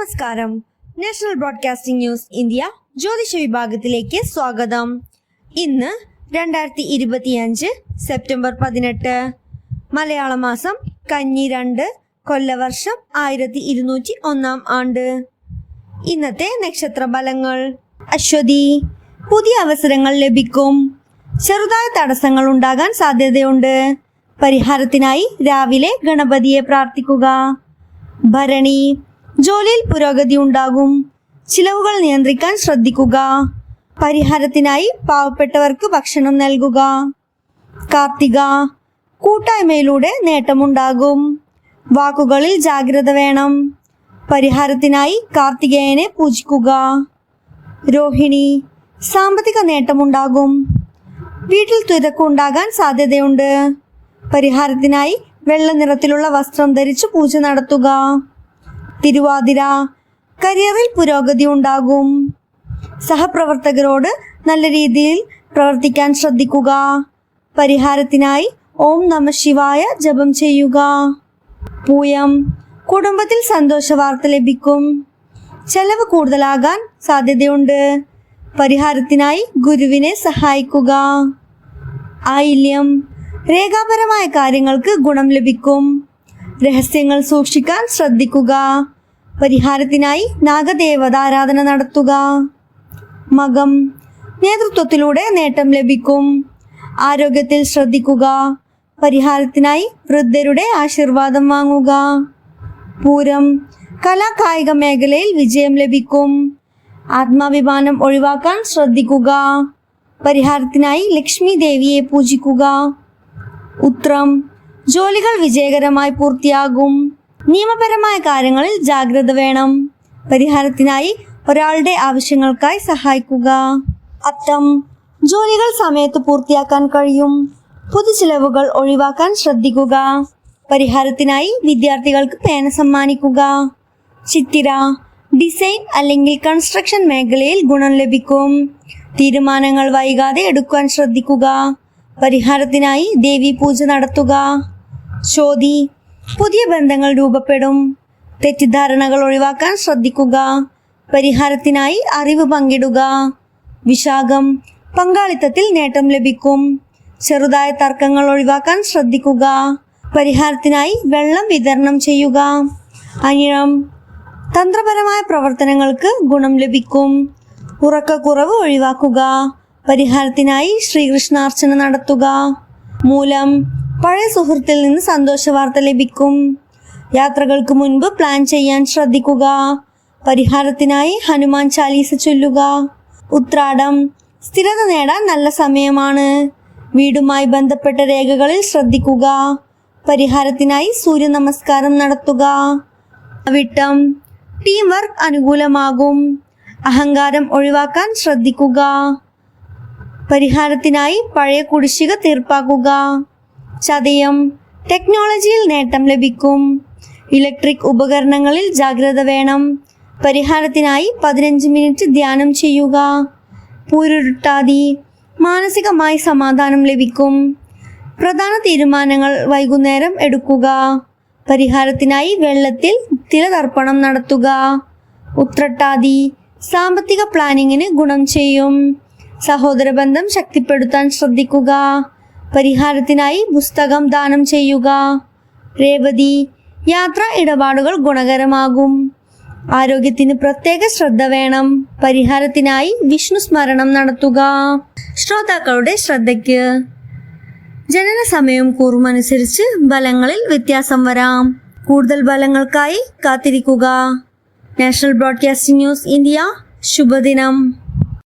നമസ്കാരം. National broadcasting news India ജ്യോതിഷ വിഭാഗത്തിലേക്ക് സ്വാഗതം. ഇന്ന് 2025 സെപ്റ്റംബർ 18, മലയാള മാസം കന്നി 2, കൊല്ലവർഷം 1201 ആണ്ട്. ഇന്നത്തെ നക്ഷത്ര ഫലങ്ങൾ. അശ്വതി, പുതിയ അവസരങ്ങൾ ലഭിക്കും. ചെറുതായ തടസ്സങ്ങൾ ഉണ്ടാകാൻ സാധ്യതയുണ്ട്. പരിഹാരത്തിനായി രാവിലെ ഗണപതിയെ പ്രാർത്ഥിക്കുക. ഭരണി, ജോലിയിൽ പുരോഗതി ഉണ്ടാകും. ചിലവുകൾ നിയന്ത്രിക്കാൻ ശ്രദ്ധിക്കുക. പരിഹാരത്തിനായി പാവപ്പെട്ടവർക്ക് ഭക്ഷണം നൽകുക. കാർത്തിക, കൂട്ടായ്മയിലൂടെ നേട്ടമുണ്ടാകും. വാക്കുകളിൽ ജാഗ്രത വേണം. പരിഹാരത്തിനായി കാർത്തികേയനെ പൂജിക്കുക. രോഹിണി, സാമ്പത്തിക നേട്ടമുണ്ടാകും. വീട്ടിൽ തിരക്കുണ്ടാകാൻ സാധ്യതയുണ്ട്. പരിഹാരത്തിനായി വെള്ള നിറത്തിലുള്ള വസ്ത്രം ധരിച്ച് പൂജ നടത്തുക. തിരുവാതിര, കരിയറിൽ പുരോഗതി ഉണ്ടാകും. സഹപ്രവർത്തകരോട് നല്ല രീതിയിൽ പ്രവർത്തിക്കാൻ ശ്രദ്ധിക്കുക. പരിഹാരത്തിനായി ഓം നമഃ ശിവായ ജപം ചെയ്യുക. പൂയം, കുടുംബത്തിൽ സന്തോഷ വാർത്ത ലഭിക്കും. ചെലവ് കൂടുതലാകാൻ സാധ്യതയുണ്ട്. പരിഹാരത്തിനായി ഗുരുവിനെ സഹായിക്കുക. ആയില്യം, രേഖാപരമായ കാര്യങ്ങൾക്ക് ഗുണം ലഭിക്കും. രഹസ്യങ്ങൾ സൂക്ഷിക്കാൻ ശ്രദ്ധിക്കുക. പരിഹാരത്തിനായി നാഗദേവത ആരാധന നടത്തുക. മകം, നേതൃത്വത്തിലൂടെ നേട്ടം ലഭിക്കും. ആരോഗ്യത്തിൽ ശ്രദ്ധിക്കുക. പരിഹാരത്തിനായി വൃദ്ധരുടെ ആശീർവാദം വാങ്ങുക. പൂരം, കലാകായിക മേഖലയിൽ വിജയം ലഭിക്കും. ആത്മാഭിമാനം ഒഴിവാക്കാൻ ശ്രദ്ധിക്കുക. പരിഹാരത്തിനായി ലക്ഷ്മി ദേവിയെ പൂജിക്കുക. ഉത്രം, ജോലികൾ വിജയകരമായി പൂർത്തിയാകും. നിയമപരമായ കാര്യങ്ങളിൽ ജാഗ്രത വേണം. പരിഹാരത്തിനായി ഒരാളുടെ ആവശ്യങ്ങൾക്കായി സഹായിക്കുക. അത്തം, ജോലികൾ സമയത്ത് പൂർത്തിയാക്കാൻ കഴിയും. പൊതു ചിലവുകൾ ഒഴിവാക്കാൻ ശ്രദ്ധിക്കുക. പരിഹാരത്തിനായി വിദ്യാർത്ഥികൾക്ക് പേന സമ്മാനിക്കുക. ചിത്തിര, ഡിസൈൻ അല്ലെങ്കിൽ കൺസ്ട്രക്ഷൻ മേഖലയിൽ ഗുണം ലഭിക്കും. തീരുമാനങ്ങൾ വൈകാതെ എടുക്കാൻ ശ്രദ്ധിക്കുക. പരിഹാരത്തിനായി ദേവി പൂജ നടത്തുക. ചോതി, പുതിയ ബന്ധങ്ങൾ രൂപപ്പെടും. തെറ്റിദ്ധാരണകൾ ഒഴിവാക്കാൻ ശ്രദ്ധിക്കുക. പരിഹാരത്തിനായി അറിവ് പങ്കിടുക. വിശാഖം, പങ്കാളിത്തത്തിൽ നേട്ടം ലഭിക്കും. ചെറുതായ തർക്കങ്ങൾ ഒഴിവാക്കാൻ ശ്രദ്ധിക്കുക. പരിഹാരത്തിനായി വെള്ളം വിതരണം ചെയ്യുക. അനിഴം, തന്ത്രപരമായ പ്രവർത്തനങ്ങൾക്ക് ഗുണം ലഭിക്കും. ഉറക്കക്കുറവ് ഒഴിവാക്കുക. പരിഹാരത്തിനായി ശ്രീകൃഷ്ണാർച്ചന നടത്തുക. മൂലം, പഴയ സുഹൃത്തിൽ നിന്ന് സന്തോഷ വാർത്ത ലഭിക്കും. യാത്രകൾക്ക് മുൻപ് പ്ലാൻ ചെയ്യാൻ ശ്രദ്ധിക്കുക. പരിഹാരത്തിനായി ഹനുമാൻ ചാലീസ ചൊല്ലുക. ഉത്രാടം, സ്ഥിരത നേടാൻ നല്ല സമയമാണ്. വീടുമായി ബന്ധപ്പെട്ട രേഖകളിൽ ശ്രദ്ധിക്കുക. പരിഹാരത്തിനായി സൂര്യ നമസ്കാരം നടത്തുക. അവിട്ടം, ടീം വർക്ക് അനുകൂലമാകും. അഹങ്കാരം ഒഴിവാക്കാൻ ശ്രദ്ധിക്കുക. പരിഹാരത്തിനായി പഴയ കുടിശ്ശിക തീർപ്പാക്കുക. ചതയം, ടെക്നോളജിയിൽ നേട്ടം ലഭിക്കും. ഇലക്ട്രിക് ഉപകരണങ്ങളിൽ ജാഗ്രത വേണം. പരിഹാരത്തിനായി 15 മിനിറ്റ് ധ്യാനം ചെയ്യുക. പൂരുരുട്ടാതി, മാനസികമായി സമാധാനം ലഭിക്കും. പ്രധാന തീരുമാനങ്ങൾ വൈകുന്നേരം എടുക്കുക. പരിഹാരത്തിനായി വെള്ളത്തിൽ തിലതർപ്പണം നടത്തുക. ഉത്രട്ടാതി, സാമ്പത്തിക പ്ലാനിങ്ങിന് ഗുണം ചെയ്യും. സഹോദര ബന്ധം ശക്തിപ്പെടുത്താൻ ശ്രദ്ധിക്കുക. പരിഹാരത്തിനായി പുസ്തകം ദാനം ചെയ്യുക. രേവതി, യാത്രാ ഇടപാടുകൾ ഗുണകരമാകും. ആരോഗ്യത്തിന് പ്രത്യേക ശ്രദ്ധ വേണം. പരിഹാരത്തിനായി വിഷ്ണു സ്മരണം നടത്തുക. ശ്രോതാക്കളുടെ ശ്രദ്ധയ്ക്ക്, ജനന സമയവും കൂറുമനുസരിച്ച് ഫലങ്ങളിൽ വ്യത്യാസം വരാം. കൂടുതൽ ഫലങ്ങൾക്കായി കാത്തിരിക്കുക. National broadcasting news India. ശുഭദിനം.